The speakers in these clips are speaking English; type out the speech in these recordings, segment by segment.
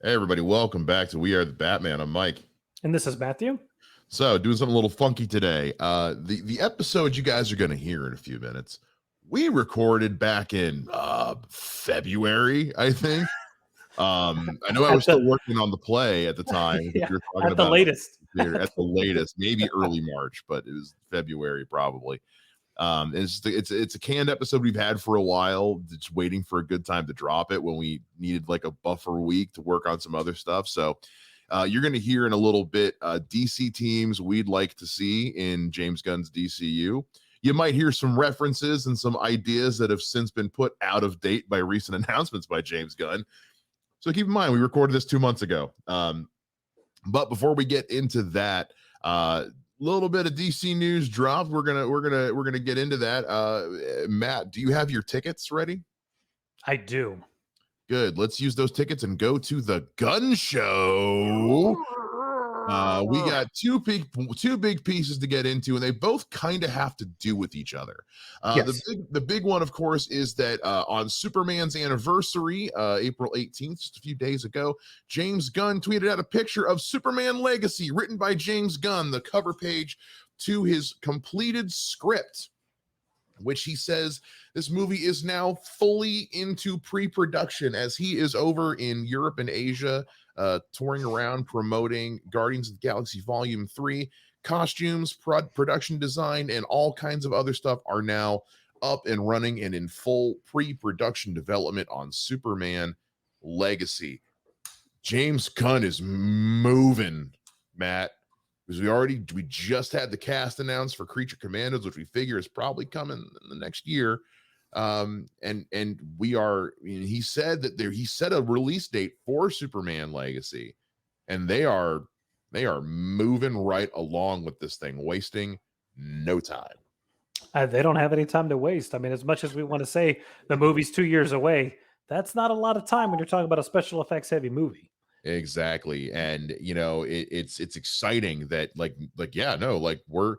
Hey everybody, welcome back to We Are the Batman. I'm Mike. And this is Matthew. So, doing something a little funky today. The episode you guys are going to hear in a few minutes, we recorded back in February, I think. I know I was At still the working on the play at the time because yeah, we were talking at the about it latest. at the latest, maybe early March, but it was February probably. It's a canned episode we've had for a while, just waiting for a good time to drop it when we needed like a buffer week to work on some other stuff. So you're going to hear in a little bit DC teams we'd like to see in James Gunn's DCU. You might hear some references and some ideas that have since been put out of date by recent announcements by James Gunn. So keep in mind, we recorded this 2 months ago. But before we get into that, little bit of DC news dropped. We're gonna get into that. Matt, do you have your tickets ready? I do. Good. Let's use those tickets and go to the gun show. We got two big pieces to get into, and they both kind of have to do with each other. Yes. The big one, of course, is that on Superman's anniversary, April 18th, just a few days ago, James Gunn tweeted out a picture of Superman Legacy, written by James Gunn, the cover page to his completed script, which he says this movie is now fully into pre-production as he is over in Europe and Asia, touring around promoting Guardians of the Galaxy Volume 3. Costumes, production design, and all kinds of other stuff are now up and running and in full pre-production development on Superman Legacy. James Gunn is moving, Matt, because we just had the cast announced for Creature Commandos, which we figure is probably coming in the next year. And we are, he said that he set a release date for Superman Legacy, and they are moving right along with this thing, wasting no time. They don't have any time to waste. I mean, as much as we want to say the movie's 2 years away, that's not a lot of time when you're talking about a special effects heavy movie. Exactly. And it's exciting that we're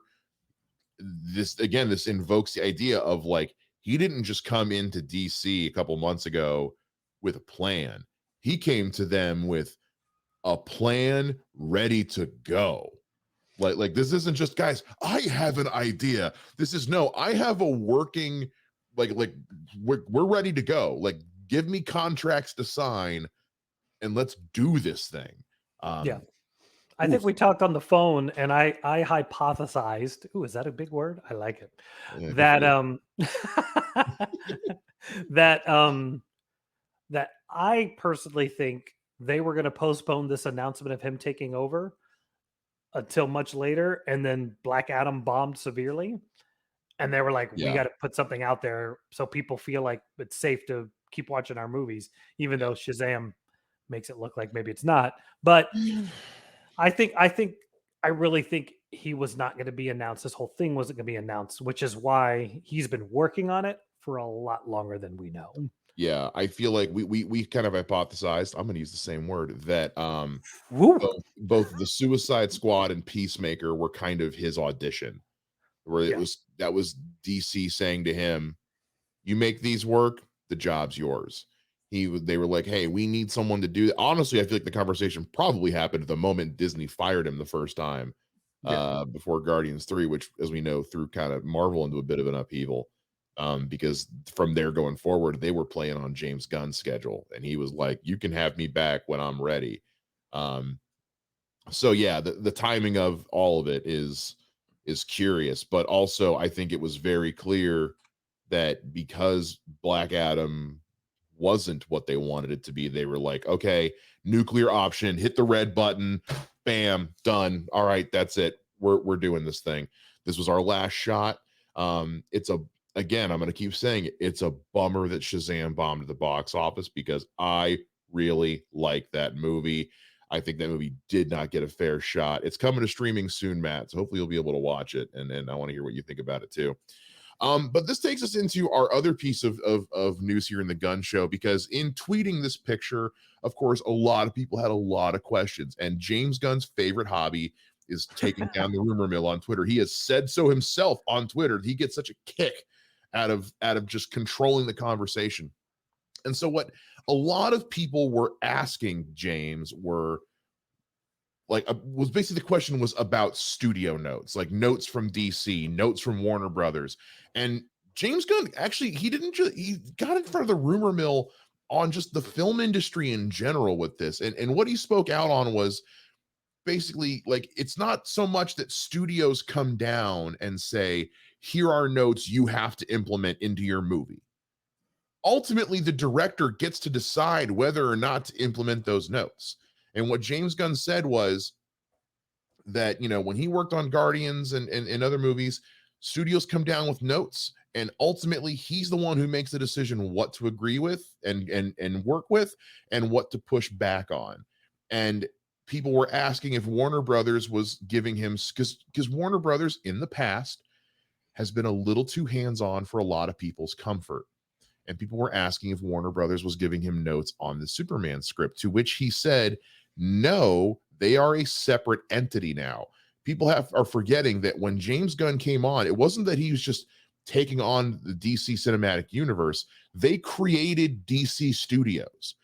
this invokes the idea of like he didn't just come into DC a couple months ago with a plan. He came to them with a plan ready to go. Like this isn't just, guys, I have an idea. This is, no, I have a working, like we're ready to go. Like, give me contracts to sign and let's do this thing. Yeah. I think we talked on the phone and I hypothesized, ooh, is that a big word? I like it. That that I personally think they were going to postpone this announcement of him taking over until much later, and then Black Adam bombed severely, and they were like, "We got to put something out there so people feel like it's safe to keep watching our movies, even though Shazam makes it look like maybe it's not." But I really think he was not going to be announced. This whole thing wasn't going to be announced, which is why he's been working on it for a lot longer than we know. Yeah, I feel like we kind of hypothesized, I'm gonna use the same word, that both the Suicide Squad and Peacemaker were kind of his audition, where that was DC saying to him, you make these work, the job's yours. They were like, hey, we need someone to do that. Honestly, I feel like the conversation probably happened the moment Disney fired him the first time, before Guardians 3, which, as we know, threw kind of Marvel into a bit of an upheaval. Because from there going forward, they were playing on James Gunn's schedule, and he was like, you can have me back when I'm ready. So yeah, the timing of all of it is curious, but also I think it was very clear that because Black Adam wasn't what they wanted it to be, they were like, okay, nuclear option, hit the red button, bam, done. All right, that's it. We're doing this thing. This was our last shot. Again, I'm going to keep saying it. It's a bummer that Shazam bombed at the box office because I really like that movie. I think that movie did not get a fair shot. It's coming to streaming soon, Matt. So hopefully you'll be able to watch it. And I want to hear what you think about it too. But this takes us into our other piece of news here in the Gun Show, because in tweeting this picture, of course, a lot of people had a lot of questions. And James Gunn's favorite hobby is taking down the rumor mill on Twitter. He has said so himself on Twitter. He gets such a kick out of just controlling the conversation. And so what a lot of people were asking James were like was basically the question was about studio notes, like notes from DC, notes from Warner Brothers. And James Gunn actually he didn't just he got in front of the rumor mill on just the film industry in general with this. And what he spoke out on was basically like it's not so much that studios come down and say, here are notes you have to implement into your movie. Ultimately, the director gets to decide whether or not to implement those notes. And what James Gunn said was that, you know, when he worked on Guardians and other movies, studios come down with notes. And ultimately, he's the one who makes the decision what to agree with and work with and what to push back on. And people were asking if Warner Brothers was giving him because Warner Brothers in the past has been a little too hands-on for a lot of people's comfort. And people were asking if Warner Brothers was giving him notes on the Superman script, to which he said, no, they are a separate entity now. People are forgetting that when James Gunn came on, it wasn't that he was just taking on the DC cinematic universe. They created DC Studios.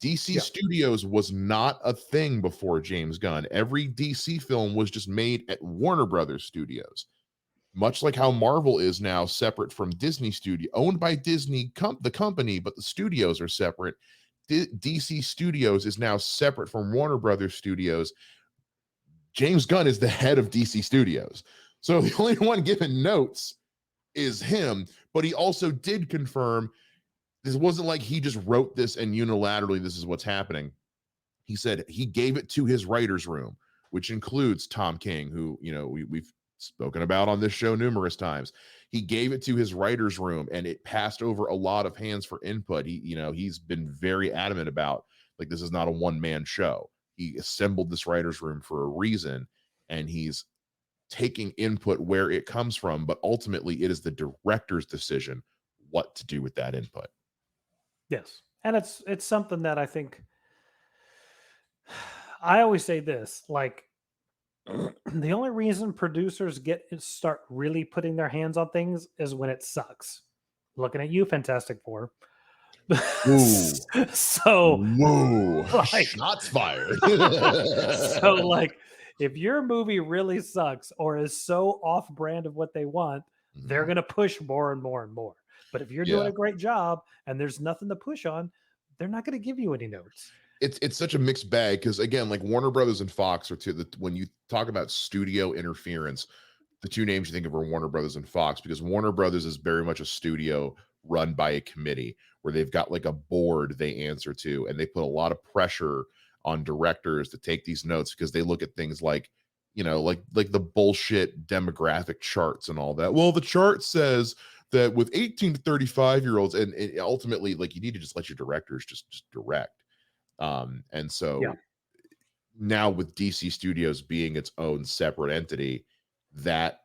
DC Studios was not a thing before James Gunn. Every DC film was just made at Warner Brothers Studios. Much like how Marvel is now separate from Disney Studio, owned by Disney, the company, but the studios are separate. DC Studios is now separate from Warner Brothers Studios. James Gunn is the head of DC Studios. So the only one giving notes is him, but he also did confirm this wasn't like he just wrote this and unilaterally this is what's happening. He said he gave it to his writer's room, which includes Tom King, who, you know, we've spoken about on this show numerous times. He gave it to his writer's room and it passed over a lot of hands for input. He's been very adamant about, like, this is not a one-man show. He assembled this writer's room for a reason, and he's taking input where it comes from, but ultimately it is the director's decision what to do with that input. Yes. And it's something that I think I always say this, like, the only reason producers start really putting their hands on things is when it sucks. Looking at you, Fantastic Four. So, like, shots fired. So, like, if your movie really sucks or is so off brand of what they want, they're going to push more and more and more. But if you're doing a great job and there's nothing to push on, they're not going to give you any notes. It's such a mixed bag because, again, like Warner Brothers and Fox are when you talk about studio interference, the two names you think of are Warner Brothers and Fox, because Warner Brothers is very much a studio run by a committee where they've got like a board they answer to, and they put a lot of pressure on directors to take these notes because they look at things like, you know, like the bullshit demographic charts and all that. Well, the chart says that with 18 to 35-year-olds, and ultimately, like, you need to just let your directors just direct. And so now with DC Studios being its own separate entity, that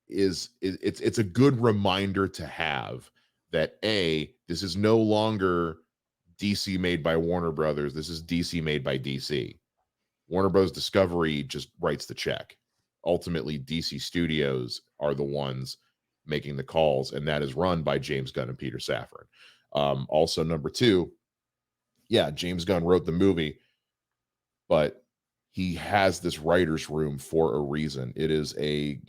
it's a good reminder to have that this is no longer DC made by Warner Brothers. This is DC made by DC. Warner Bros. Discovery just writes the check. Ultimately, DC Studios are the ones making the calls, and that is run by James Gunn and Peter Safran. Also, number two, James Gunn wrote the movie, but he has this writer's room for a reason. It is a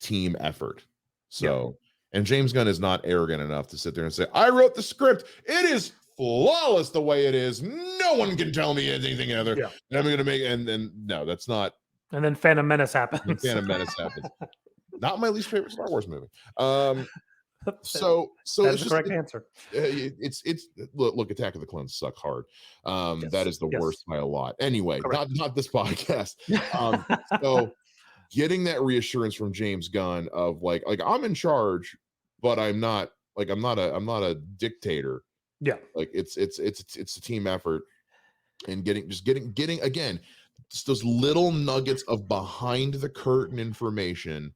team effort. So, and James Gunn is not arrogant enough to sit there and say, I wrote the script. It is flawless the way it is. No one can tell me anything other. And I'm going to make, and no, that's not. And then Phantom Menace happens. Not my least favorite Star Wars movie. So that's the correct answer. It's look, Attack of the Clones suck hard. That is the worst by a lot. Anyway, not this podcast. So getting that reassurance from James Gunn of like I'm in charge, but I'm not a dictator. Yeah, like it's a team effort, and getting again just those little nuggets of behind the curtain information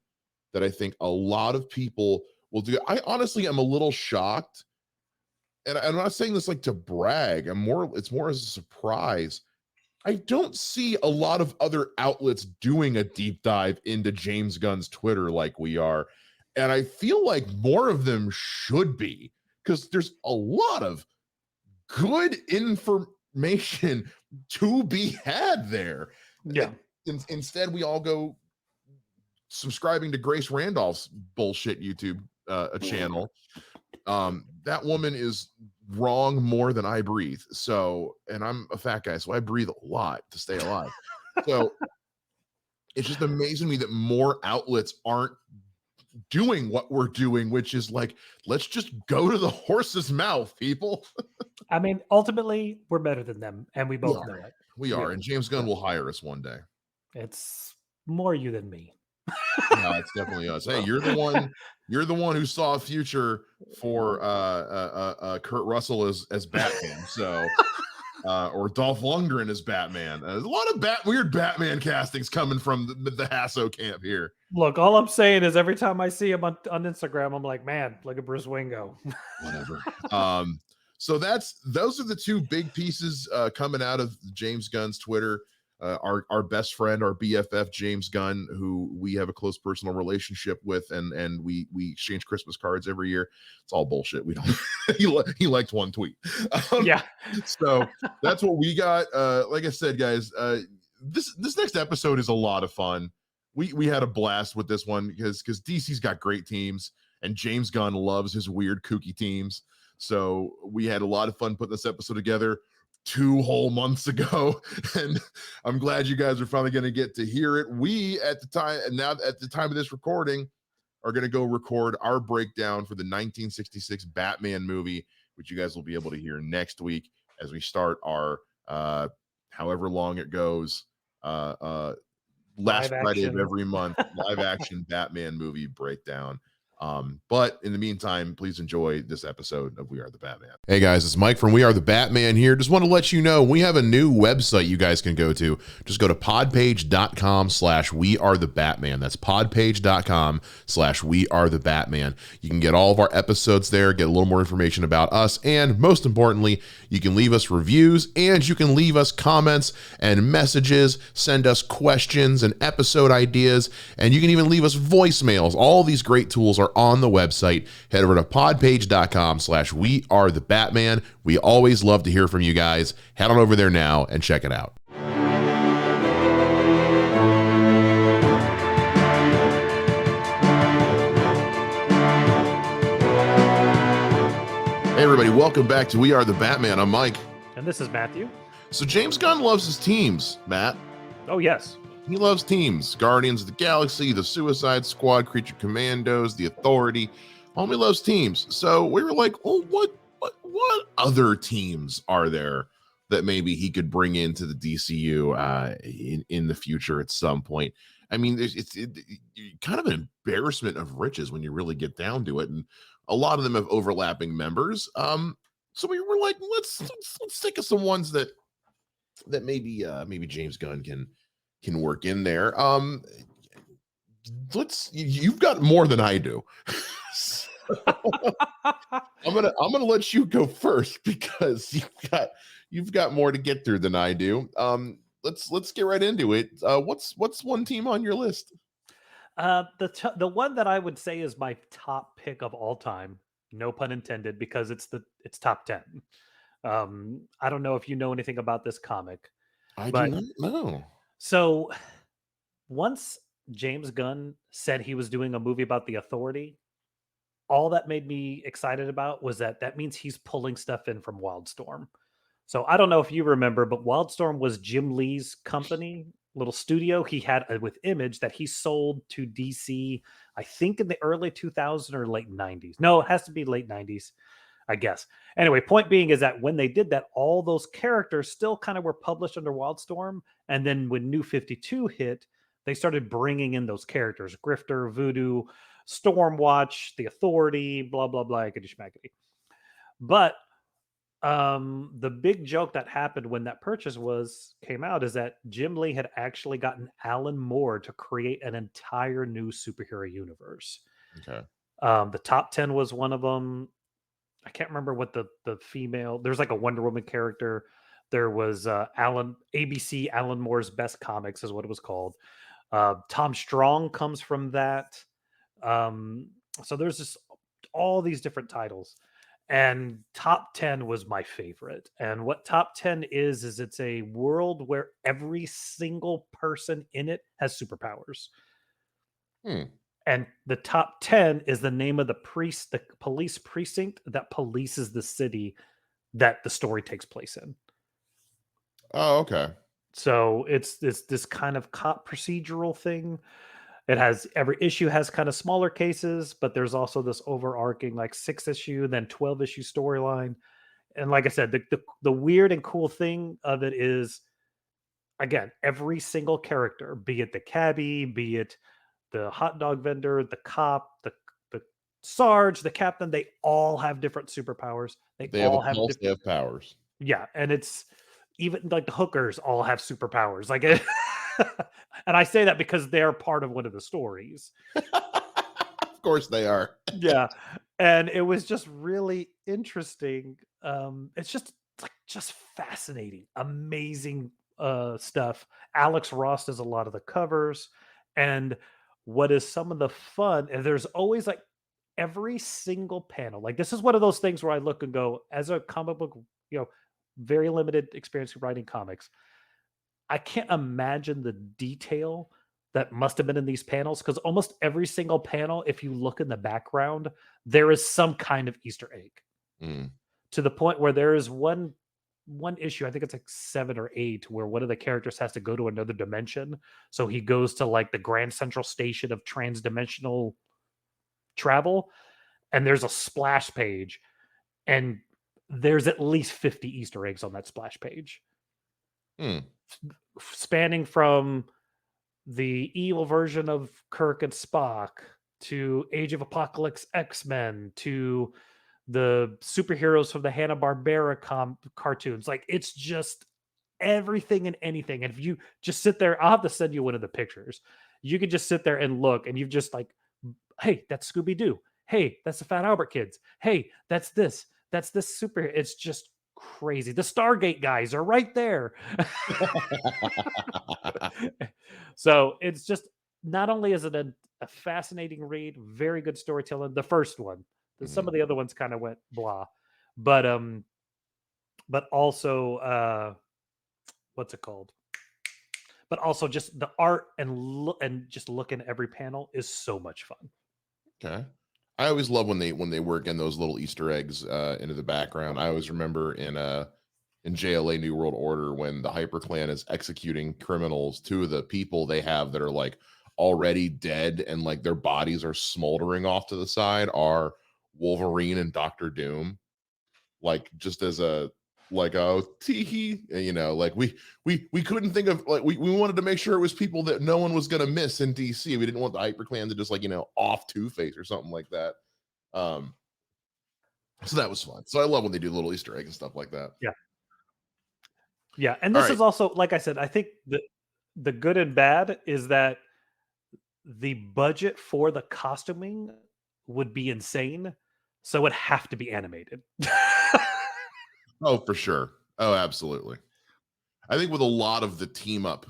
that I think a lot of people will do. I honestly am a little shocked, and I'm not saying this like to brag. It's more as a surprise. I don't see a lot of other outlets doing a deep dive into James Gunn's Twitter like we are, and I feel like more of them should be, because there's a lot of good information to be had there. Yeah. Instead, we all go subscribing to Grace Randolph's bullshit YouTube channel. That woman is wrong more than I breathe. So, and I'm a fat guy, so I breathe a lot to stay alive. So it's just amazing to me that more outlets aren't doing what we're doing, which is like, let's just go to the horse's mouth, people. I mean, ultimately, we're better than them, and we both know it. We are, and James Gunn will hire us one day. It's more you than me. No, it's definitely us. Hey, you're the one. You're the one who saw a future for Kurt Russell as Batman. So, or Dolph Lundgren as Batman. There's a lot of weird Batman castings coming from the Hasso camp here. Look, all I'm saying is every time I see him on Instagram, I'm like, man, look at Bruce Wayne go. Whatever. So those are the two big pieces coming out of James Gunn's Twitter. Our best friend, our BFF James Gunn, who we have a close personal relationship with, and we exchange Christmas cards every year. It's all bullshit. We don't. he liked one tweet. Yeah. So that's what we got. Like I said, guys, this next episode is a lot of fun. We had a blast with this one because DC's got great teams, and James Gunn loves his weird kooky teams. So we had a lot of fun putting this episode together 2 whole months ago, and I'm glad you guys are finally going to get to hear it. We at the time of this recording are going to go record our breakdown for the 1966 Batman movie, which you guys will be able to hear next week as we start our however long it goes last Friday of every month live action Batman movie breakdown. But in the meantime, please enjoy this episode of We Are the Batman. Hey guys, it's Mike from We Are the Batman here. Just want to let you know we have a new website you guys can go to. Just go to podpage.com/We Are the Batman. That's podpage.com/We Are the Batman. You can get all of our episodes there, get a little more information about us, and most importantly, you can leave us reviews and you can leave us comments and messages, send us questions and episode ideas, and you can even leave us voicemails. All these great tools are on the website. Head over to podpage.com/We Are the Batman. We always love to hear from you guys. Head on over there now and check it out. Hey everybody, welcome back to We Are the Batman. I'm Mike. And this is Matthew. So James Gunn loves his teams, Matt. Oh, yes. He loves teams. Guardians of the Galaxy, the Suicide Squad, Creature Commandos, the Authority. Homie loves teams. So we were like, oh, what other teams are there that maybe he could bring into the DCU in the future at some point? I mean, it's kind of an embarrassment of riches when you really get down to it. And a lot of them have overlapping members. So we were like, let's think of some ones that maybe James Gunn can work in there. You've got more than I do. I'm gonna let you go first because you've got more to get through than I do. Let's get right into it. What's one team on your list? The one that I would say is my top pick of all time, no pun intended, because it's top 10. I don't know if you know anything about this comic. I do not know. So once James Gunn said he was doing a movie about the Authority, all that made me excited about was that means he's pulling stuff in from Wildstorm. So I don't know if you remember, but Wildstorm was Jim Lee's company, little studio he had with Image that he sold to DC, I think in the early 2000s or late 90s. No, it has to be late 90s, I guess. Anyway, point being is that when they did that, all those characters still kind of were published under Wildstorm. And then when New 52 hit, they started bringing in those characters, Grifter, Voodoo, Stormwatch, the Authority, blah, blah, blah, shmackety. But the big joke that happened when that purchase came out is that Jim Lee had actually gotten Alan Moore to create an entire new superhero universe. Okay. The top 10 was one of them. I can't remember what the female. There's like a Wonder Woman character. There was ABC Alan Moore's Best Comics is what it was called. Tom Strong comes from that. So there's just all these different titles. And Top 10 was my favorite. And what Top 10 is it's a world where every single person in it has superpowers. Hmm. And the Top 10 is the name of the police precinct that polices the city that the story takes place in. Oh, okay. So it's this kind of cop procedural thing. It has every issue has kind of smaller cases, but there's also this overarching like 6 issue, then 12 issue storyline. And like I said, the weird and cool thing of it is, again, every single character, be it the cabbie, be it the hot dog vendor, the cop, the sarge, the captain, they all have different superpowers. They They have a all have pulse. They different, have powers. yeah, and it's even like the hookers all have superpowers. Like, and I say that because they're part of one of the stories. Of course they are. Yeah, and it was just really interesting. It's like just fascinating, amazing stuff. Alex Ross does a lot of the covers, and what is some of the fun, and there's always like every single panel. Like this is one of those things where I look and go, as a comic book, you know, very limited experience writing comics. I can't imagine the detail that must have been in these panels because almost every single panel, if you look in the background, there is some kind of Easter egg Mm. to the point where there is one issue, I think it's like 7 or 8, where one of the characters has to go to another dimension. So he goes to like the Grand Central Station of transdimensional travel, and there's a splash page, and there's at least 50 Easter eggs on that splash page, Mm. spanning from the evil version of Kirk and Spock to Age of Apocalypse X-Men to the superheroes from the Hanna-Barbera cartoons. Like it's just everything and anything. And if you just sit there, I'll have to send you one of the pictures. You could just sit there and look, and you've just like, hey, that's Scooby Doo. Hey, that's the Fat Albert Kids. Hey, that's this. That's this super. It's just crazy. The Stargate guys are right there. So it's just, not only is it a fascinating read, very good storytelling. The first one, some Mhm. of the other ones kind of went blah, but also what's it called? But also just the art and and just looking at every panel is so much fun. Okay. I always love when they work in those little Easter eggs into the background. I always remember in JLA New World Order when the Hyper Clan is executing criminals, two of the people they have that are like already dead and like their bodies are smoldering off to the side are Wolverine and Doctor Doom. Like just as a like oh tee you know like we couldn't think of like we wanted to make sure it was people that no one was gonna miss in DC. We didn't want the Hyper Clan to just like off Two-Face or something like that. Um, so that was fun. So I love when they do little Easter eggs and stuff like that. Yeah. Yeah. And All this right. is also, like I said, I think the good and bad is that the budget for the costuming would be insane. So it would have to be animated. Oh, for sure. Oh, absolutely. I think with a lot of the team up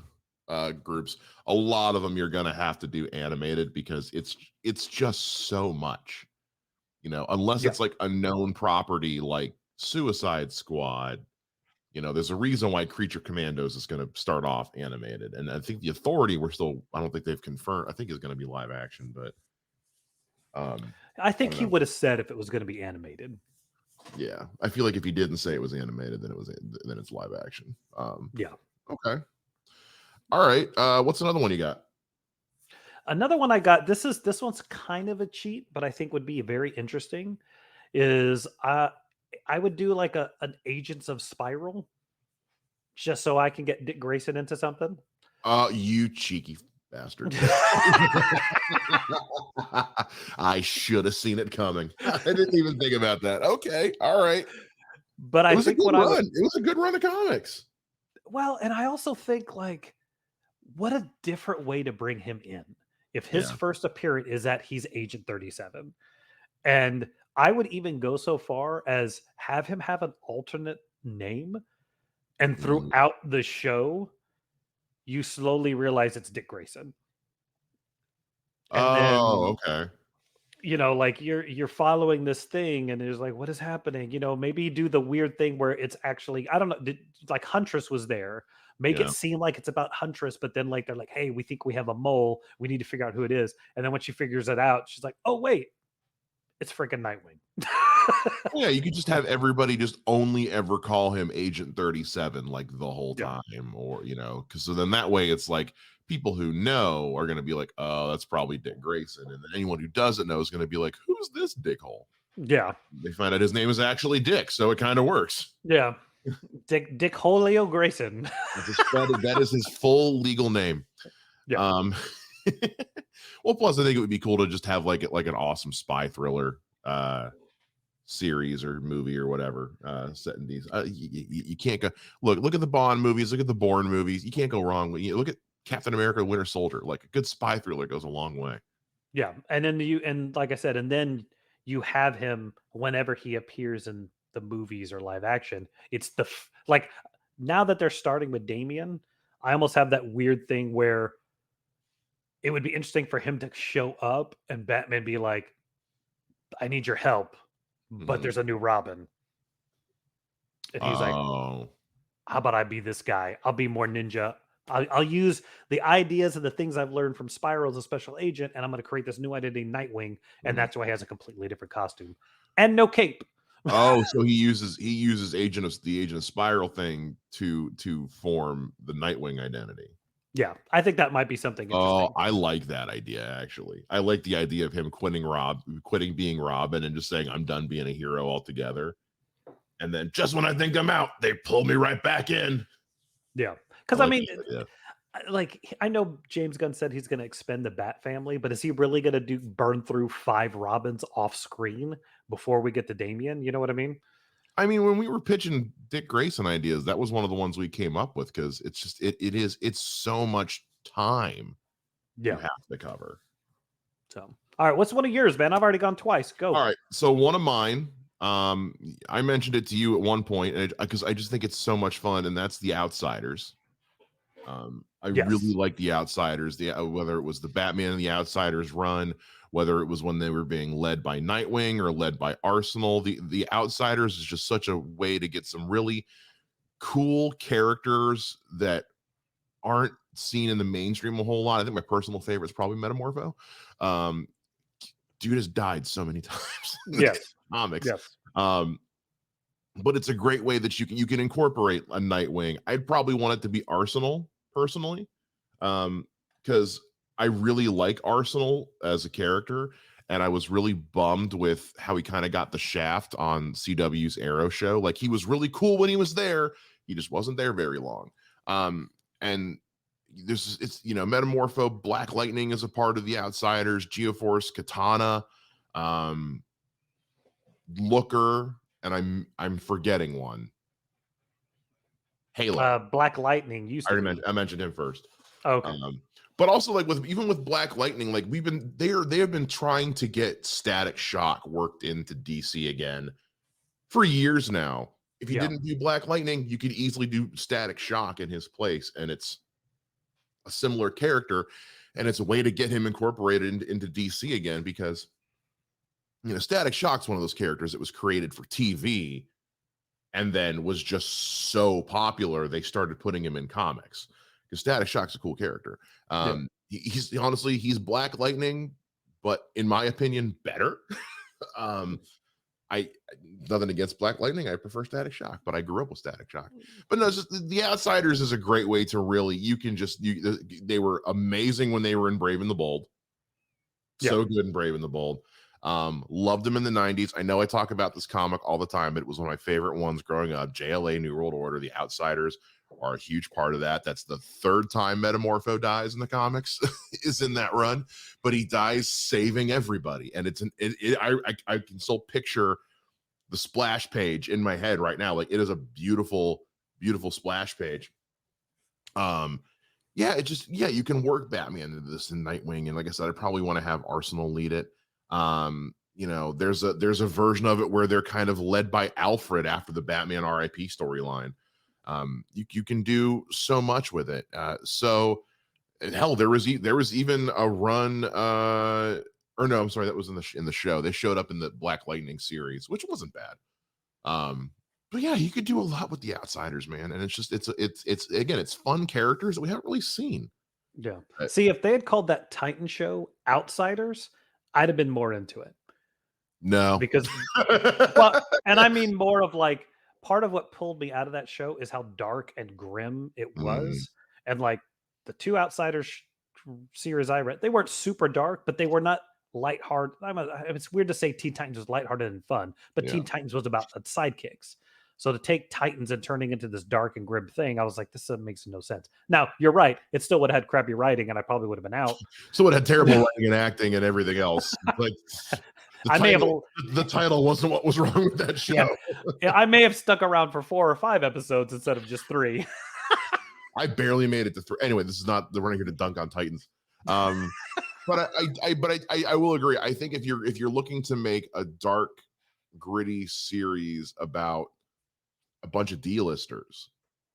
groups, a lot of them you're gonna have to do animated because it's just so much, unless Yeah. it's like a known property like Suicide Squad. There's a reason why Creature Commandos is going to start off animated, and I think the Authority I don't think they've confirmed. I think is going to be live action, but I I think don't he know. would have said if it was going to be animated. Yeah, I feel like if he didn't say it was animated, then it's live action. Yeah. Okay, all right. What's another one you got? Another one I got, this one's kind of a cheat, but I think would be very interesting, is I would do like an Agents of Spiral just so I can get Dick Grayson into something. You cheeky bastard. I should have seen it coming. I didn't even think about that. Okay, all right. But It I was a think good what I would, run. It was a good run of comics. well, and I also think like, what a different way to bring him in. If his Yeah. first appearance is that he's Agent 37. And I would even go so far as have him have an alternate name, and Mhm. throughout the show, you slowly realize it's Dick Grayson. And Oh, then okay. like you're following this thing and there's like, what is happening? Maybe do the weird thing where it's actually, I don't know, like Huntress was there. Make it Yeah. seem like it's about Huntress, but then like they're like, hey, we think we have a mole. We need to figure out who it is. And then when she figures it out, she's like, oh wait, it's freaking Nightwing. Yeah, you could just have everybody just only ever call him Agent 37 like the whole Yeah. time, or because so then that way it's like people who know are going to be like, oh, that's probably Dick Grayson, and then anyone who doesn't know is going to be like, who's this dickhole? Yeah. They find out his name is actually Dick, so it kind of works. Yeah. Dick Holio Grayson. That is his full legal name. Yeah. Um, well, plus I think it would be cool to just have like an awesome spy thriller series or movie or whatever set in these. You can't go look at the Bond movies, look at the Bourne movies. You can't go wrong with look at Captain America: Winter Soldier. Like a good spy thriller goes a long way. Yeah. And then and like I said, and then you have him whenever he appears in the movies or live action. It's like now that they're starting with Damien, I almost have that weird thing where it would be interesting for him to show up and Batman be like, I need your help, but Mhm. there's a new Robin. And he's like, Oh, how about I be this guy? I'll be more ninja. I'll use the ideas and the things I've learned from Spiral as a special agent, and I'm going to create this new identity, Nightwing, and mhm. that's why he has a completely different costume and no cape. Oh, so he uses the Agent of Spiral thing to form the Nightwing identity. Yeah, I think that might be something Oh, interesting. I like that idea actually. I like the idea of him quitting being Robin and just saying I'm done being a hero altogether. And then just when I think I'm out, they pull me right back in. Yeah, I because I like mean, that idea. like I know James Gunn said he's going to expend the Bat family, but is he really going to burn through 5 Robins off screen before we get to Damien? You know what I mean? I mean, when we were pitching Dick Grayson ideas, that was one of the ones we came up with because it's just it's so much time you Yeah. have to cover. So, all right, what's one of yours, man? I've already gone twice. All Go. right, so one of mine, I mentioned it to you at one point, and because I just think it's so much fun, and that's The Outsiders. I really Yes. like The Outsiders. Whether it was the Batman and The Outsiders run, whether it was when they were being led by Nightwing or led by Arsenal, the Outsiders is just such a way to get some really cool characters that aren't seen in the mainstream a whole lot. I think my personal favorite is probably Metamorpho. Um, Dude has died so many times in the Yes. comics. Yes. Um, but it's a great way that you can incorporate a Nightwing. I'd probably want it to be Arsenal personally, because I really like Arsenal as a character, and I was really bummed with how he kind of got the shaft on CW's Arrow show. Like he was really cool when he was there, he just wasn't there very long. And it's Metamorpho, Black Lightning is a part of the Outsiders, Geoforce, Katana, um, Looker, and I'm forgetting one. Halo. Black Lightning used to be. I mentioned him first. Oh, okay. But also like with Black Lightning, like they have been trying to get Static Shock worked into DC again for years now. If you Yeah. didn't do Black Lightning, you could easily do Static Shock in his place, and it's a similar character, and it's a way to get him incorporated into DC again because Static Shock's one of those characters that was created for TV and then was just so popular they started putting him in comics because Static Shock's a cool character. Yeah. He's honestly Black Lightning, but in my opinion, better. um, I Nothing against Black Lightning. I prefer Static Shock, but I grew up with Static Shock. But no, it's just, the Outsiders is a great way to really they were amazing when they were in Brave and the Bold. Yeah. So good in Brave and the Bold. Loved them in the 90s. I know I talk about this comic all the time, but it was one of my favorite ones growing up. JLA, New World Order, the Outsiders are a huge part of that. That's the third time Metamorpho dies in the comics, is in that run, but he dies saving everybody. And I can still picture the splash page in my head right now. Like it is a beautiful, beautiful splash page. You can work Batman into this in Nightwing, and like I said, I probably want to have Arsenal lead it. There's a version of it where they're kind of led by Alfred after the Batman RIP storyline. You can do so much with it. So hell, there was even a run or no, I'm sorry, that was in the show. They showed up in the Black Lightning series, which wasn't bad. But yeah, you could do a lot with the Outsiders, man. And it's just it's again, it's fun characters that we haven't really seen. Yeah. Uh, See, if they had called that Titan show Outsiders, I'd have been more into it no. because, well, and I mean more of like part of what pulled me out of that show is how dark and grim it Mm, was, and like the two Outsiders series I read, they weren't super dark, but they were not lighthearted. It's weird to say Teen Titans was lighthearted and fun, but yeah. Teen Titans was about the sidekicks. So to take Titans and turning into this dark and grim thing, I was like, this makes no sense. Now you're right; it still would have had crappy writing, and I probably would have been out. So it had terrible writing and acting and everything else. But the I may have, title wasn't what was wrong with that show. yeah, I may have stuck around for 4 or 5 episodes instead of just 3. I barely made it to 3. Anyway, this is not the running here to dunk on Titans. But I will agree. I think if you're looking to make a dark, gritty series about a bunch of D-listers,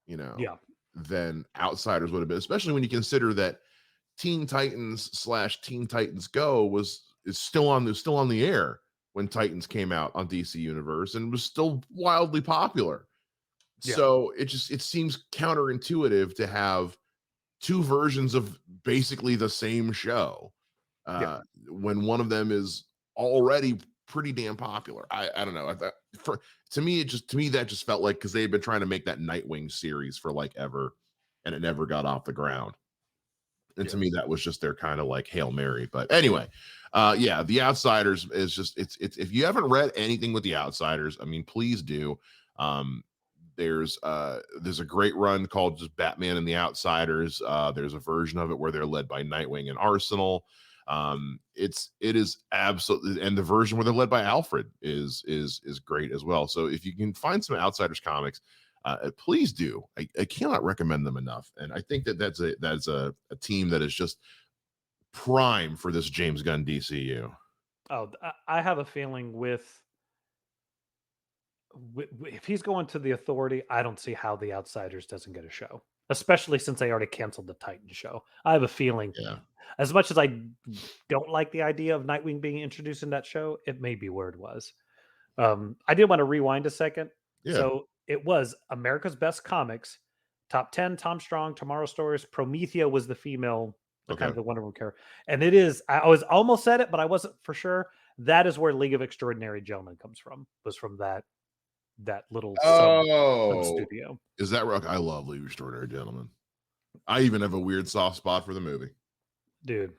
Yeah, then Outsiders would have been, especially when you consider that Teen Titans / Teen Titans Go is still on the air when Titans came out on DC Universe and was still wildly popular. yeah, So it seems counterintuitive to have two versions of basically the same show yeah, when one of them is already pretty damn popular. I don't know. I thought to me that just felt like because they had been trying to make that Nightwing series for like ever, and it never got off the ground. And to yeah, me, that was just their kind of like Hail Mary. But anyway, yeah, The Outsiders is just it's if you haven't read anything with The Outsiders, I mean, please do. There's a great run called just Batman and the Outsiders. There's a version of it where they're led by Nightwing and Arsenal. It is absolutely, and the version where they're led by Alfred is great as well. So if you can find some Outsiders comics, please do. I cannot recommend them enough. And I think that's a team that is just prime for this James Gunn DCU. Oh, I have a feeling with if he's going to the Authority, I don't see how the Outsiders doesn't get a show, especially since they already canceled the Titan show. I have a feeling, Yeah. as much as I don't like the idea of Nightwing being introduced in that show, it may be where it was. I did want to rewind a second. Yeah. So it was America's Best Comics, top 10, Tom Strong, Tomorrow Stories. Promethea was the female, kind of the Wonder Woman character. And it is, I was almost said it, but I wasn't for sure. That is where League of Extraordinary Gentlemen comes from, was from that little sub studio. Is that rock? I love League of Extraordinary Gentlemen. I even have a weird soft spot for the movie. Dude,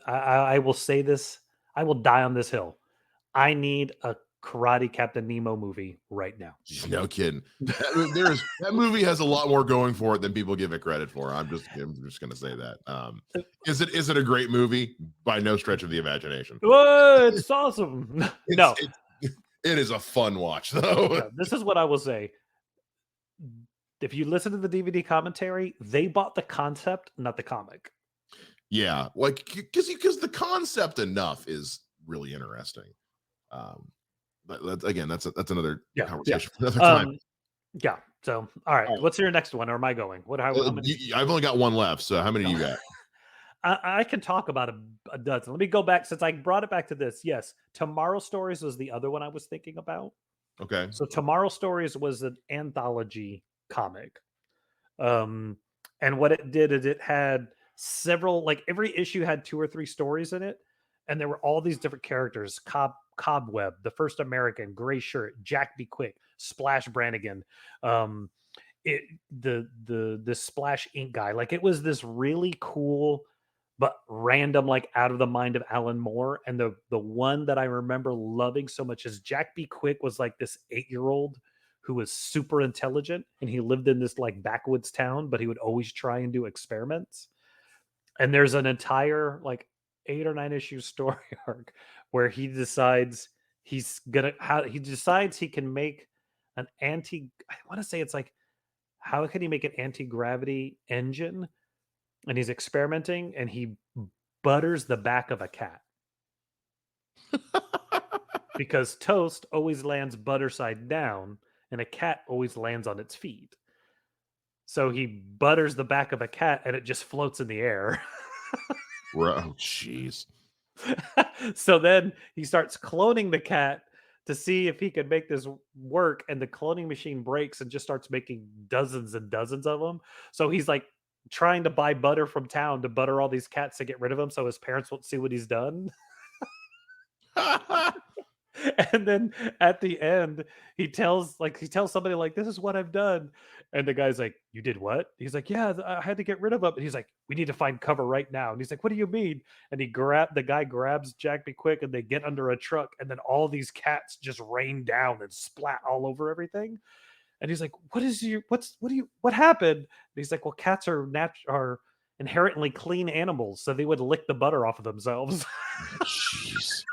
I will say this. I will die on this hill. I need a Karate Captain Nemo movie right now. No kidding. That movie has a lot more going for it than people give it credit for. I'm just going to say that. Is it a great movie? By no stretch of the imagination. Oh, it's awesome. No. It is a fun watch, though. Yeah, this is what I will say. If you listen to the DVD commentary, they bought the concept, not the comic. Yeah, like because the concept enough is really interesting. But that's another conversation for another time. Yeah. So, all right. What's your next one, or am I going? How many? I've only got one left. So, how many do you got? I can talk about a dozen. Let me go back since I brought it back to this. Yes, Tomorrow Stories was the other one I was thinking about. Okay. So Tomorrow Stories was an anthology comic. And what it did is it had several, like every issue had 2 or 3 stories in it, and there were all these different characters: Cobweb, the First American, Gray Shirt, Jack Be Quick, Splash Brannigan, the Splash Ink guy. Like it was this really cool but random, like out of the mind of Alan Moore. And the one that I remember loving so much is Jack Be Quick was like this 8-year-old who was super intelligent, and he lived in this like backwoods town, but he would always try and do experiments. And there's an entire like 8 or 9 issue story arc where he decides he can make an I want to say it's like, how can he make an anti-gravity engine? And he's experimenting, and he butters the back of a cat because toast always lands butter side down, and a cat always lands on its feet. So he butters the back of a cat, and it just floats in the air. Oh, jeez. So then he starts cloning the cat to see if he can make this work, and the cloning machine breaks and just starts making dozens and dozens of them. So he's like trying to buy butter from town to butter all these cats to get rid of them so his parents won't see what he's done. And then at the end, he tells somebody like, "This is what I've done," and the guy's like, "You did what?" He's like, "Yeah, I had to get rid of them." And he's like, "We need to find cover right now." And he's like, "What do you mean?" And the guy grabs Jack Be Quick, and they get under a truck, and then all these cats just rain down and splat all over everything. And he's like, what happened?" And he's like, "Well, cats are inherently clean animals, so they would lick the butter off of themselves." Jeez.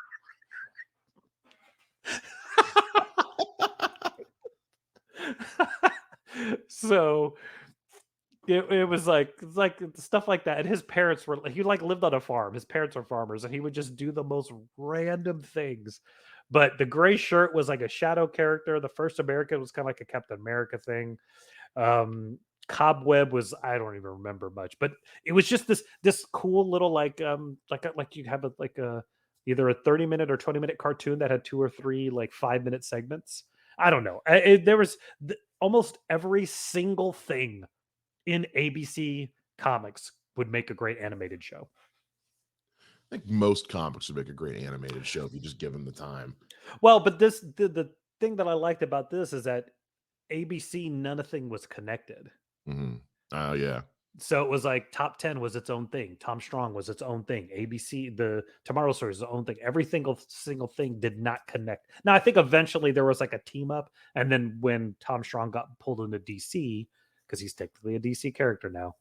So it was like it's like stuff like that. And his parents were he like lived on a farm. His parents are farmers, and he would just do the most random things. But the gray shirt was like a shadow character. The first American was kind of like a Captain America thing. Um Cobweb was, I don't even remember much, but it was just this cool little like you have a either a 30-minute or 20-minute cartoon that had two or three like 5-minute segments. I don't know. There was almost every single thing in ABC Comics would make a great animated show. I think most comics would make a great animated show if you just give them the time. Well, but the thing that I liked about this is that ABC, none of thing was connected. Mm-hmm. Oh yeah. So it was like Top 10 was its own thing. Tom Strong was its own thing. ABC, the Tomorrow Story is its own thing. Every single thing did not connect. Now I think eventually there was like a team up, and then when Tom Strong got pulled into DC, because he's technically a DC character now,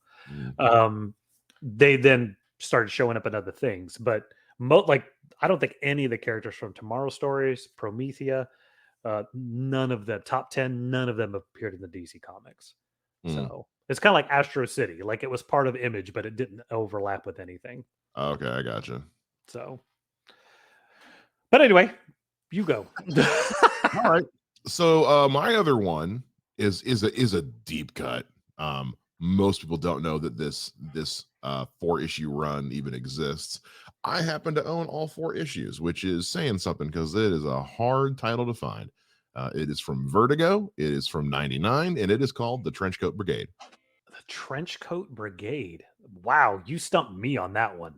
um, they then started showing up in other things. But like I don't think any of the characters from Tomorrow Stories, Promethea, none of them top 10, none of them appeared in the DC comics. So it's kind of like Astro City. Like it was part of Image, but it didn't overlap with anything. Okay, I gotcha. So, but anyway, you go. All right. So my other one is a deep cut. Most people don't know that this 4-issue run even exists. I happen to own all 4 issues, which is saying something because it is a hard title to find. It is from Vertigo. It is from '99, and it is called The Trenchcoat Brigade. The Trenchcoat Brigade. Wow, you stumped me on that one.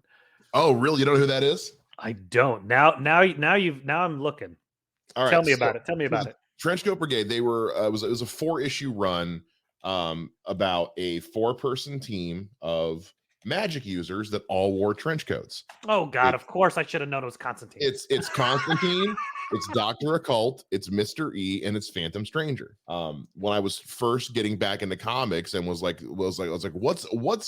Oh, really? You don't know who that is? I don't. Now I'm looking. All right. Tell me about it. Tell me about it. Trenchcoat Brigade. They were it was a 4-issue run about a 4-person team of magic users that all wore trench coats. Oh God! Of course, I should have known it was Constantine. It's Constantine, it's Dr. Occult, it's Mr. E, and it's Phantom Stranger. When I was first getting back into comics and was like, what's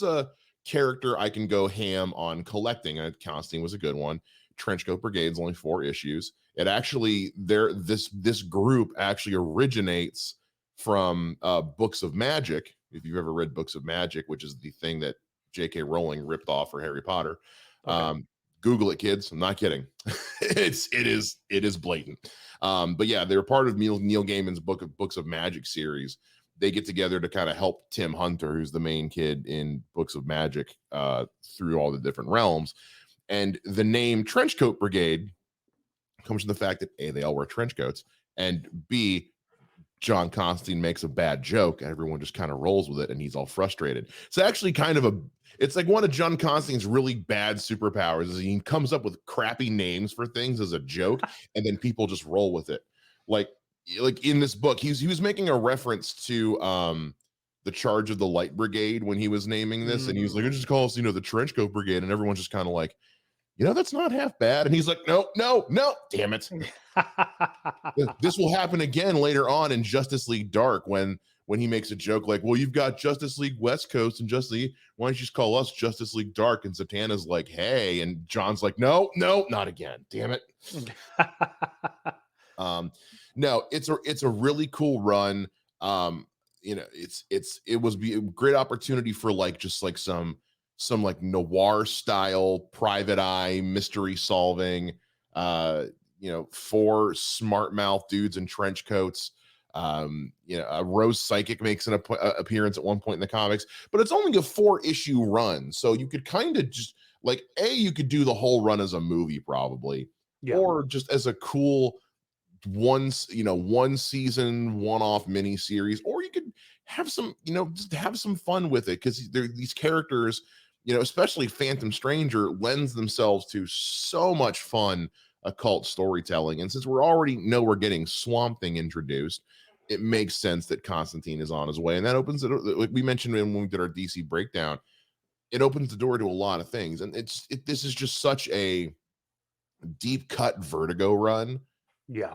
a character I can go ham on collecting? And Constantine was a good one. Trenchcoat Brigade's only 4 issues. It actually this group actually originates from Books of Magic. If you've ever read Books of Magic, which is the thing that J.K. Rowling ripped off for Harry Potter. Okay. Google it, kids. I'm not kidding. it is blatant. But yeah, they're part of Neil Gaiman's Books of Magic series. They get together to kind of help Tim Hunter, who's the main kid in Books of Magic, through all the different realms. And the name Trenchcoat Brigade comes from the fact that A, they all wear trench coats, and B, John Constantine makes a bad joke and everyone just kind of rolls with it and he's all frustrated. So actually it's like one of John Constantine's really bad superpowers is he comes up with crappy names for things as a joke and then people just roll with it. Like in this book, he was making a reference to the Charge of the Light Brigade when he was naming this, and he was like, just call us, the Trenchcoat Brigade, and everyone's just kind of like, that's not half bad. And he's like, no, damn it. This will happen again later on in Justice League Dark when he makes a joke like, well, you've got Justice League West Coast and Justice League. Why don't you just call us Justice League Dark? And Zatanna's like, hey. And John's like, no, not again. Damn it. No, it's a really cool run. It was a great opportunity for some like noir style private eye mystery solving, 4 smart mouth dudes in trench coats. A Rose Psychic makes an appearance at one point in the comics, but it's only a 4-issue run. So you could kind of Like, you could do the whole run as a movie probably, Yeah. or just as a cool one season, one-off mini series, or you could have some, just have some fun with it, because these characters, especially Phantom Stranger, lends themselves to so much fun occult storytelling. And since we're already know we're getting Swamp Thing introduced, it makes sense that Constantine is on his way. And that opens it, like we mentioned when we did our DC breakdown, it opens the door to a lot of things. And this is just such a deep cut Vertigo run, Yeah.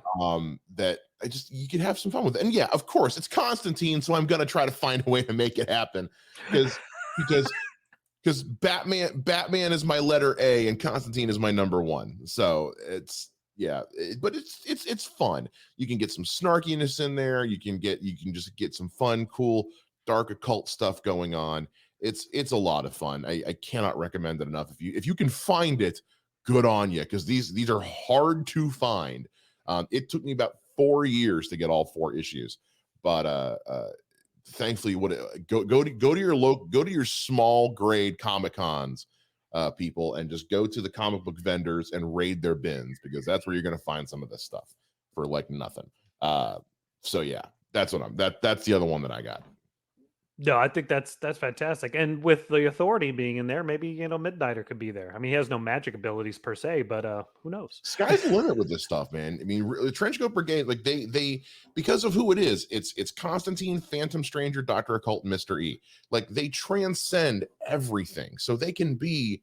that you can have some fun with it. And yeah, of course, it's Constantine, so I'm gonna try to find a way to make it happen, because because because Batman is my letter A and Constantine is my number one. So it's, yeah, but it's fun. You can get some snarkiness in there. You can just get some fun, cool, dark occult stuff going on. It's a lot of fun. I cannot recommend it enough. If you can find it, good on you, because these are hard to find. It took me about 4 years to get all 4 issues, but thankfully, go to your small grade Comic Cons, people, and just go to the comic book vendors and raid their bins, because that's where you're going to find some of this stuff for like nothing. So yeah, that's the other one that I got. No, I think that's fantastic. And with the Authority being in there, maybe Midnighter could be there. I mean, he has no magic abilities per se, but who knows? Sky's the limit with this stuff, man. I mean, the Trenchcoat Brigade, like they because of who it is, it's Constantine, Phantom Stranger, Dr. Occult, and Mr. E. Like, they transcend everything, so they can be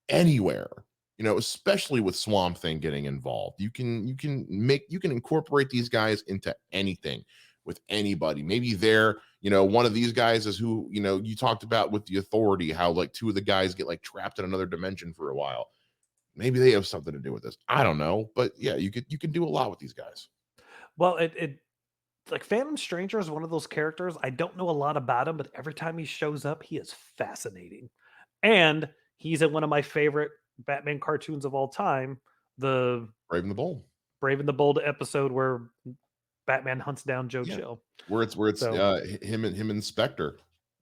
anywhere. Especially with Swamp Thing getting involved, you can incorporate these guys into anything with anybody. Maybe they're, one of these guys is who, you talked about with the Authority, how like 2 of the guys get like trapped in another dimension for a while. Maybe they have something to do with this. I don't know, but yeah, you can do a lot with these guys. Well, it like Phantom Stranger is one of those characters. I don't know a lot about him, but every time he shows up, he is fascinating. And he's in one of my favorite Batman cartoons of all time, the Brave and the Bold. Brave and the Bold episode where Batman hunts down Joe Yeah. Chill. Where it's So, him and Spectre,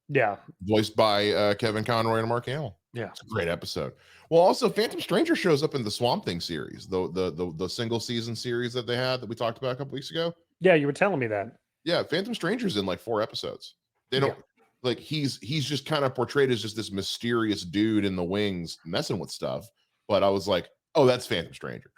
yeah. voiced by Kevin Conroy and Mark Hamill. Yeah. It's a great episode. Well, also Phantom Stranger shows up in the Swamp Thing series, the single season series that they had that we talked about a couple weeks ago. Yeah, you were telling me that. Yeah, Phantom Stranger's in like 4 episodes. They don't, like, he's just kind of portrayed as just this mysterious dude in the wings messing with stuff. But I was like, oh, that's Phantom Stranger.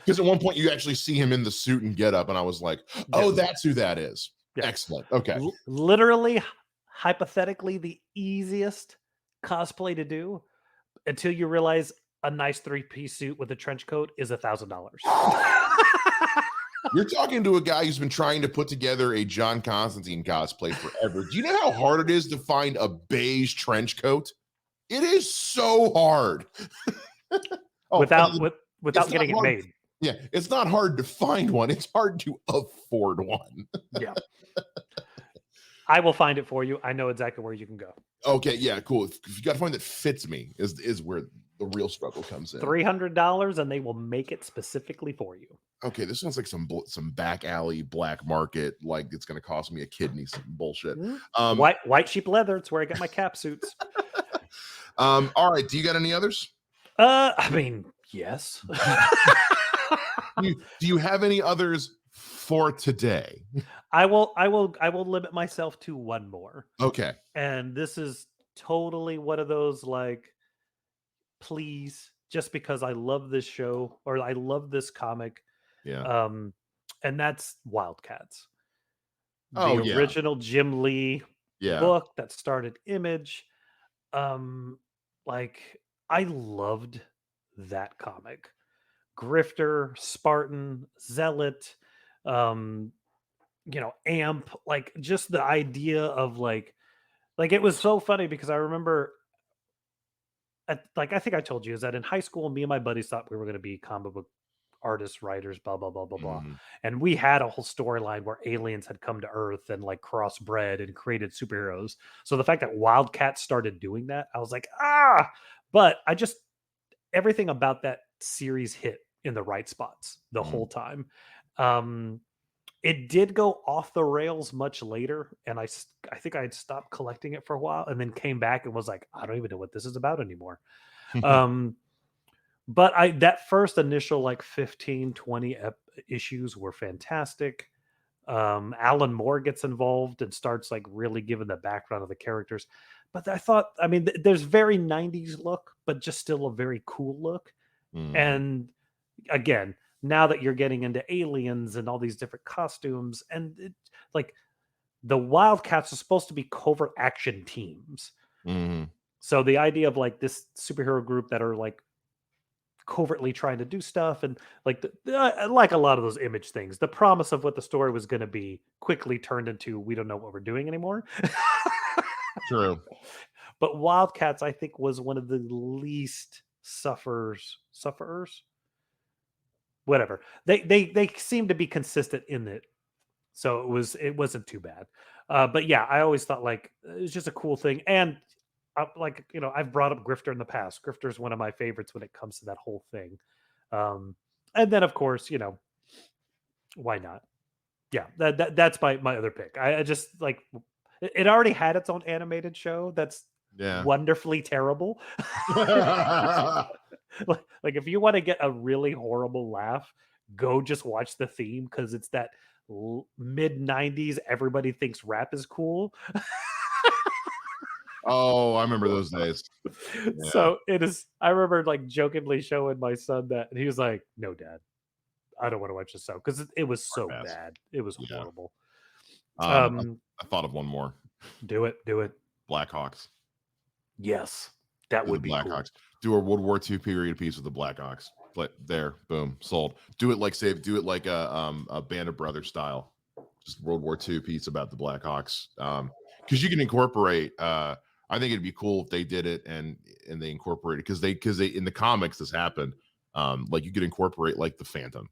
Because at one point you actually see him in the suit and get up, and I was like, oh, that's who that is. Yeah. Excellent. Okay. Literally, hypothetically, the easiest cosplay to do until you realize a nice 3-piece suit with a trench coat is $1,000. You're talking to a guy who's been trying to put together a John Constantine cosplay forever. Do you know how hard it is to find a beige trench coat? It is so hard. Without getting it made. Yeah, it's not hard to find one. It's hard to afford one. Yeah. I will find it for you. I know exactly where you can go. Okay, yeah, cool. If you got to find that fits me is where the real struggle comes in. $300, and they will make it specifically for you. Okay, this sounds like some back alley black market, like it's going to cost me a kidney, some bullshit. White sheep leather. It's where I get my cap suits. All right. Do you got any others? I mean, yes. do you have any others for today? I will limit myself to one more. Okay. And this is totally one of those, like, please, just because I love this show or I love this comic. Yeah. And that's Wildcats. The original Jim Lee book that started Image. Like, I loved that comic. Grifter, Spartan, Zealot, Amp, like, just the idea of like it was so funny because I remember I think I told you is that in high school, me and my buddies thought we were going to be comic book artists, writers, blah, blah, blah, blah, blah. And we had a whole storyline where aliens had come to Earth and like crossbred and created superheroes. So the fact that Wildcats started doing that, I was like, but everything about that series hit in the right spots the whole time. It did go off the rails much later, and I think I had stopped collecting it for a while, and then came back and was like, I don't even know what this is about anymore. Um, but I that first initial like 15, 20 issues were fantastic. Alan Moore gets involved and starts like really giving the background of the characters. But I thought, I mean, there's very 90s look, but just still a very cool look. Mhm. And again, now that you're getting into aliens and all these different costumes, and like the Wildcats are supposed to be covert action teams. Mhm. So the idea of like this superhero group that are like covertly trying to do stuff and like like a lot of those image things, the promise of what the story was going to be quickly turned into we don't know what we're doing anymore. True. But Wildcats, I think, was one of the least sufferers. Whatever, they seem to be consistent in it, so it wasn't too bad. But yeah, I always thought like it was just a cool thing, and like I've brought up Grifter in the past. Grifter is one of my favorites when it comes to that whole thing. And then of course, why not? Yeah, that's my other pick. I just like it already had its own animated show that's Yeah. wonderfully terrible. Like if you want to get a really horrible laugh, go just watch the theme because it's that mid 90s everybody thinks rap is cool. Oh, I remember those days. Yeah. So it is. I remember like jokingly showing my son that, and he was like, "No, Dad, I don't want to watch this show because it was so Best. bad. It was Yeah. horrible." I, Um, I thought of one more. do it. Blackhawks. Yes, that Do the would be cool. Blackhawks. Do a World War II period piece with the Blackhawks. But there, boom, sold. Do it like a Band of Brothers style. Just World War II piece about the Blackhawks. Because you can incorporate. I think it'd be cool if they did it and they incorporated because they in the comics this happened. Like you could incorporate like the Phantom.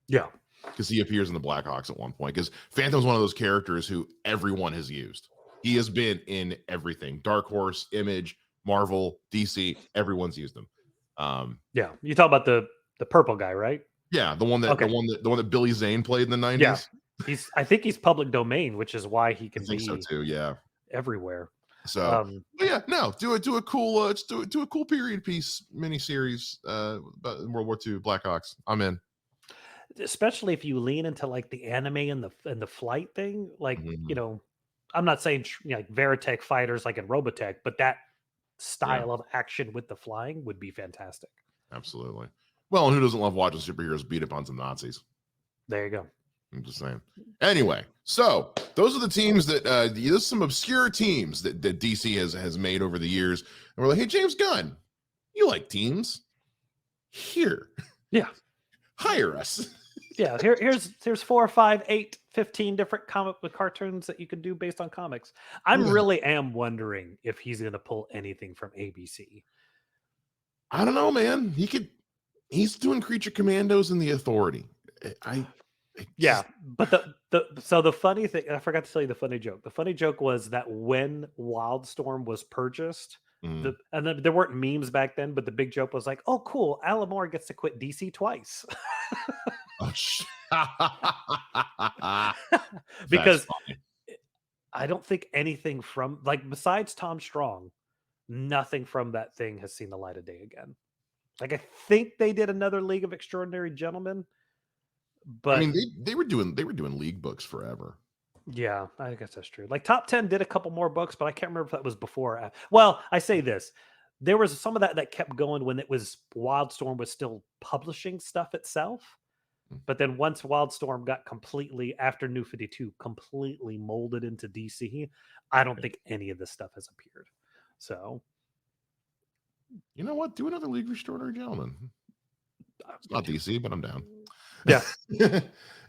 Yeah, Because he appears in the Blackhawks at one point. Because Phantom's one of those characters who everyone has used. He has been in everything. Dark Horse, Image, Marvel, DC, everyone's used him. yeah. You talk about the purple guy, right? Yeah, the one that Billy Zane played in the 90s. Yeah, I think he's public domain, which is why he I can think so be too. Yeah. everywhere. So, but yeah, no, do a cool, just do a cool period piece miniseries about World War II Blackhawks. I'm in. Especially if you lean into like the anime and the flight thing, like Mhm. I'm not saying like Veritech fighters like in Robotech, but that Yeah, style of action with the flying would be fantastic. absolutely. Well, and who doesn't love watching superheroes beat up on some Nazis? There you go. I'm just saying. Anyway, so those are the teams that there's some obscure teams that DC has made over the years, and we're like, hey, James Gunn, you like teams? Here, Yeah. hire us. Yeah, here's 4, 5, 8, 15 different comic book cartoons that you can do based on comics. I'm Yeah. really am wondering if he's going to pull anything from ABC. I don't know, man. He's doing Creature Commandos and the Authority. Yeah, but the funny thing, I forgot to tell you the funny joke. The funny joke was that when Wildstorm was purchased, Mm. and then there weren't memes back then, but the big joke was like, "Oh, cool, Alan Moore gets to quit DC twice." Oh, Because funny. I don't think anything from like besides Tom Strong, nothing from that thing has seen the light of day again. Like I think they did another League of Extraordinary Gentlemen, I but mean, they were doing league books forever. yeah, I guess that's true. Like Top 10 did a couple more books, but I can't remember if that was before. Well, I say this. There was some of that kept going when it was Wildstorm was still publishing stuff itself. Mm. But then once Wildstorm got completely after New 52 completely molded into DC, I don't think any of this stuff has appeared. So, You know what? Do another League of Extraordinary Gentlemen. It's not DC, but I'm down. Yeah.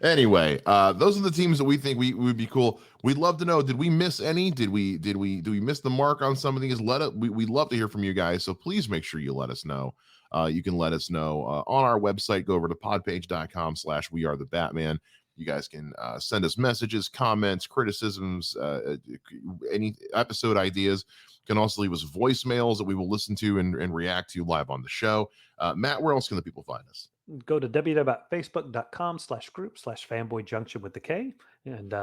Anyway, those are the teams that we think we would be cool. We'd love to know, did we miss any? Did we miss the mark on some of these? We'd love to hear from you guys. So please make sure you let us know. You can let us know on our website. Go over to podpage.com/wearethebatman. You guys can send us messages, comments, criticisms, any episode ideas. You can also leave us voicemails that we will listen to and react to live on the show. Matt, where else can the people find us? go to www.facebook.com/group/fanboyjunction with the K and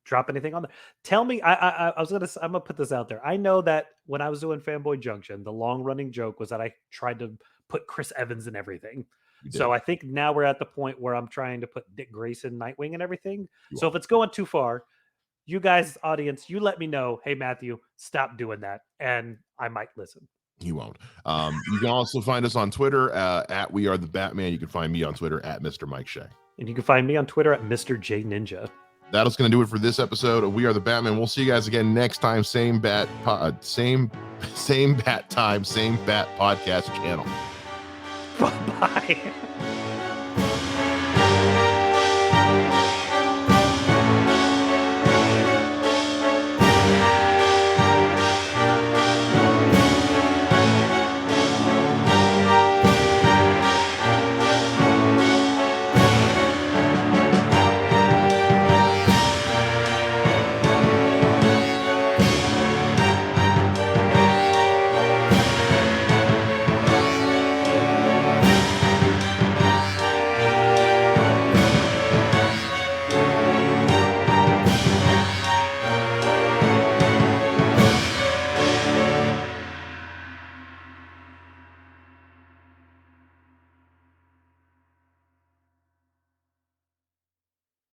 drop anything on there. Tell me, I'm gonna put this out there. I know that when I was doing Fanboy Junction, the long running joke was that I tried to put Chris Evans in everything. So I think now we're at the point where I'm trying to put Dick Grayson, Nightwing, and everything. So if it's going too far, you guys, audience, you let me know. Hey, Matthew, stop doing that, and I might listen. He won't. You can also find us on Twitter at We Are the Batman. You can find me on Twitter at Mr. Mike Shea. And you can find me on Twitter at Mr. J Ninja. That'll going to do it for this episode of We Are the Batman. We'll see you guys again next time. Same bat time, same bat podcast channel. Bye-bye.